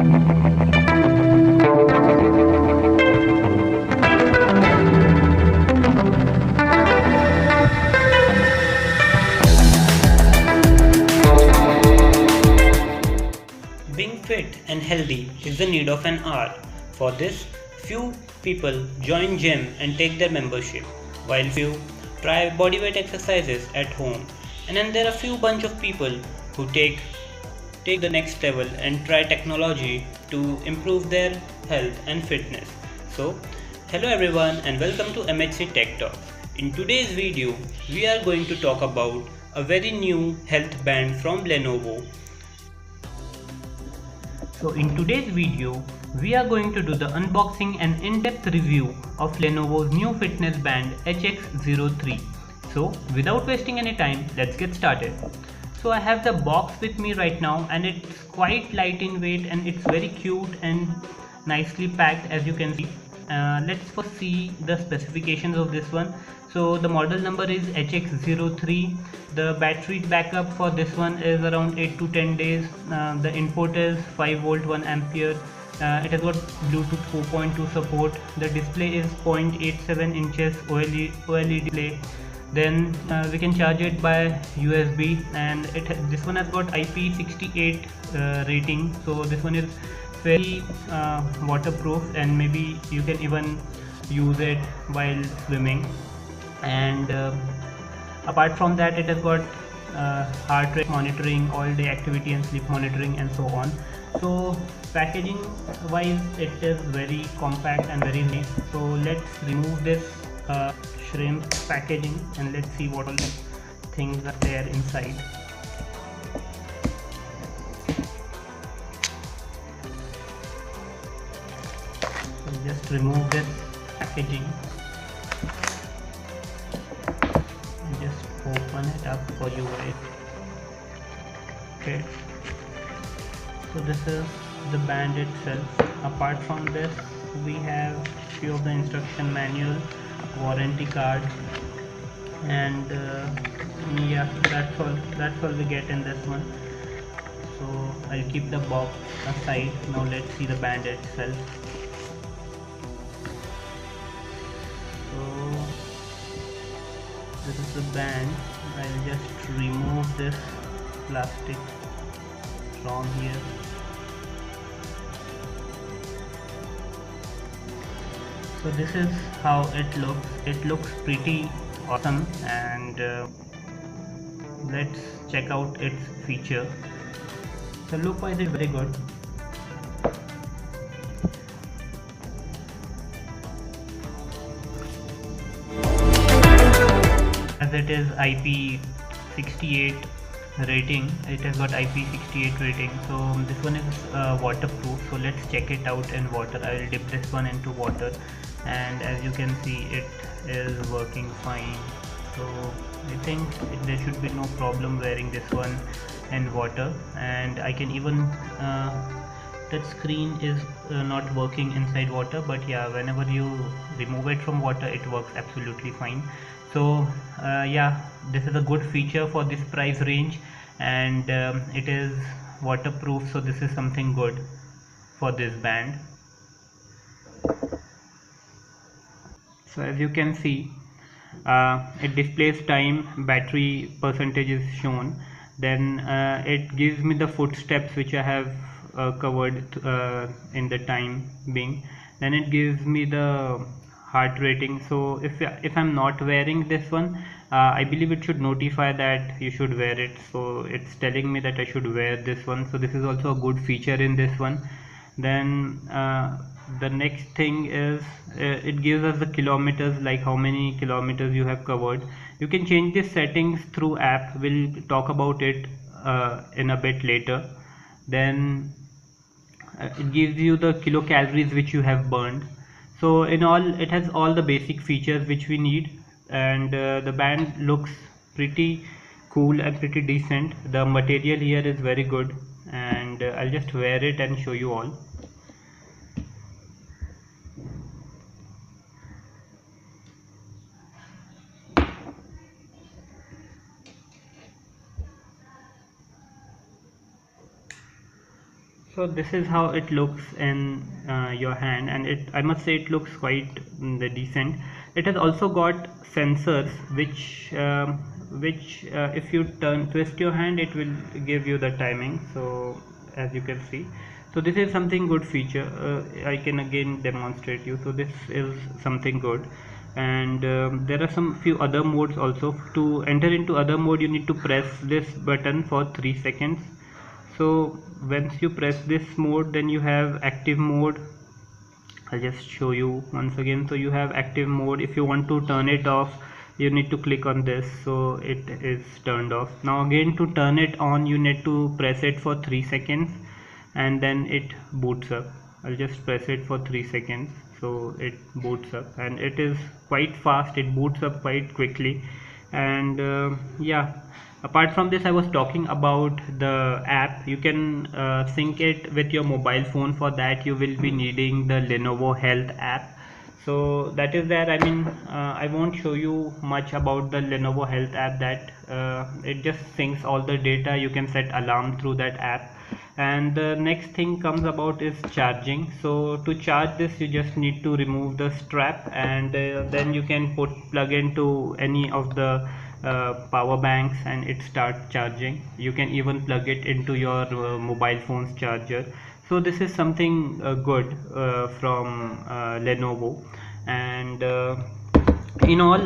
Being fit and healthy is the need of an hour. For this, few people join gym and take their membership, while few try bodyweight exercises at home. And then there are few bunch of people who take the next level and try technology to improve their health and fitness. So, hello everyone and welcome to MHC Tech Talks. In today's video, we are going to talk about a very new health band from Lenovo. So in today's video, we are going to do the unboxing and in-depth review of Lenovo's new fitness band HX03. So without wasting any time, let's get started. So I have the box with me right now and it's quite light in weight and it's very cute and nicely packed, as you can see. Let's first see the specifications of this one. So the model number is HX03. The battery backup for this one is around 8 to 10 days. The input is 5 volt 1 ampere. It has got Bluetooth 4.2 support. The display is 0.87 inches OLED display. Then we can charge it by USB, and this one has got IP68 rating. So this one is very waterproof, and maybe you can even use it while swimming. And apart from that, it has got heart rate monitoring, all day activity and sleep monitoring, and so on. So packaging wise, it is very compact and very nice. So let's remove this shrimp packaging and let's see what all things are there inside. So just remove this packaging and just open it up for you guys. Okay, so this is the band itself. Apart from this, we have few of the instruction manual, warranty card, and yeah, that's all we get in this one. So I'll keep the box aside. Now let's see the band itself. So this is the band. I'll just remove this plastic from here. So this is how it looks. It looks pretty awesome, and let's check out its feature. The look wise is very good. As it is IP68 rating, it has got IP68 rating, so this one is waterproof. So let's check it out in water. I will dip this one into water, and as you can see, it is working fine. So I think there should be no problem wearing this one in water. And I can even touch screen is not working inside water, but yeah, whenever you remove it from water, it works absolutely fine. So yeah, this is a good feature for this price range, and it is waterproof, so this is something good for this band. So as you can see, it displays time, battery percentage is shown, then it gives me the footsteps which I have covered in the time being, then it gives me the heart rating. So if I'm not wearing this one, I believe it should notify that you should wear it, so it's telling me that I should wear this one. So this is also a good feature in this one. Then the next thing is it gives us the kilometers, like how many kilometers you have covered. You can change the settings through app. We'll talk about it in a bit later. Then it gives you the kilocalories which you have burned. So in all, it has all the basic features which we need, and the band looks pretty cool and pretty decent. The material here is very good, and I'll just wear it and show you all. So So this is how it looks in your hand, and I must say it looks quite decent. It has also got sensors which if you twist your hand, it will give you the timing. So as you can see, so this is something good feature. I can again demonstrate you. So this is something good, and there are some few other modes also. To enter into other mode, you need to press this button for 3 seconds. So once you press this mode, then you have active mode. I'll just show you once again. So you have active mode. If you want to turn it off, you need to click on this, so it is turned off. Now again, to turn it on, you need to press it for 3 seconds and then it boots up. I'll just press it for 3 seconds, so it boots up, and it is quite fast. It boots up quite quickly. And yeah, apart from this, I was talking about the app. You can sync it with your mobile phone. For that, you will be needing the Lenovo Health app. So that is there. I mean, I won't show you much about the Lenovo Health app. That it just syncs all the data. You can set alarm through that app. And the next thing comes about is charging. So to charge this, you just need to remove the strap, and then you can plug into any of the power banks and it start charging. You can even plug it into your mobile phone's charger. So this is something good from Lenovo, and in all,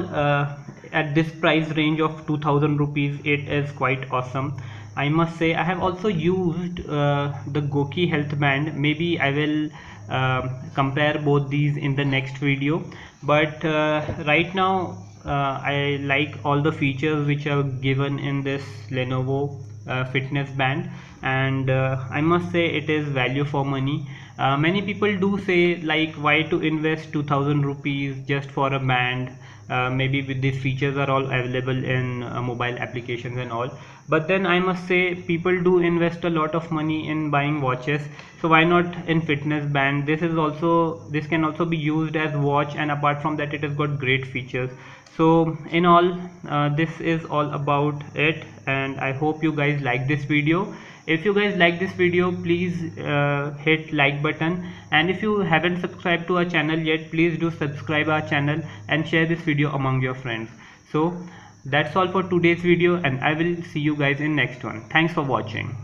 at this price range of 2000 rupees, it is quite awesome, I must say. I have also used the Goki Health Band. Maybe I will compare both these in the next video, but right now I like all the features which are given in this Lenovo fitness band, and I must say it is value for money. Many people do say, like, why to invest 2000 rupees just for a band? Maybe with these features are all available in mobile applications and all, but then I must say people do invest a lot of money in buying watches, so why not in fitness band? This can also be used as watch, and apart from that, it has got great features. So in all, this is all about it, and I hope you guys like this video. If you guys like this video, please hit like button, and if you haven't subscribed to our channel yet, please do subscribe our channel and share this video among your friends. So that's all for today's video, and I will see you guys in next one. Thanks for watching.